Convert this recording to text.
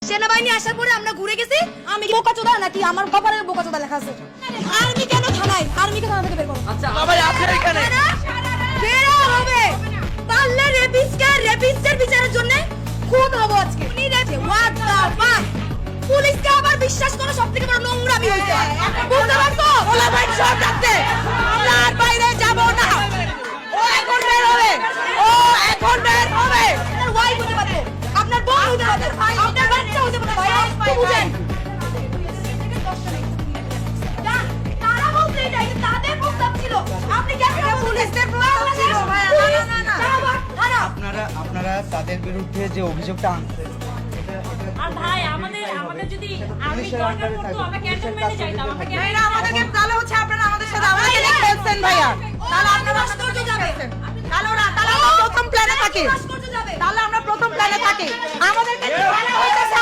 সেনাবাহিনী আসার পরে আমরা ঘুরে গেছি। আমি কি বোকাচোদা নাকি আমার কপালে বোকাচোদা লেখা আছে? আর্মি কেন থানায়? আর্মিকে থানা থেকে বের করো। আচ্ছা বাবা আছে এখানে বেরা হবে। পারলে রেপিস্টের বিচারের জন্য খুন হবো আজকে। উনি রেপে হোয়াট দা ফাক। পুলিশকে আবার বিশ্বাস করো সবথেকে বড় নোংরামি হইছে। বুঝতে পারছো? ওলা ভাই সব রাখতে। আমরা আর বাইরে যাব না। ও এখন বের হবে। ও এখন বের হবে। আপনার ওয়াইফ হতে পারে। আপনার বোন হতে পারে। আপনার বাচ্চা হতে পারে। ভাই একটু বুঝেন। তারা বলতে এটা তাদের প্রস্তাব ছিল। আপনি কেন পুলিশের প্রস্তাব ছিল? ভাই না আপনারা তাদের বিরুদ্ধে যে অভিযোগটা আনছেন আর ভাই আমাদের যদি আর্মি দরকার পড়তো আমরা ক্যান্টনমেন্টে যাইতাম। আমরা ভাইরা আমাদেরকে তাহলে হচ্ছে আপনারা আমাদের সাথে আমাদের খেলছেন ভাইয়া। তাহলে আপনারা ভাস্কর্য যাবে। তাহলে আমরা প্রথম প্ল্যানে থাকি। তাহলে আমরা প্রথম প্ল্যানে থাকি। আমাদেরকে বলা হইতেছে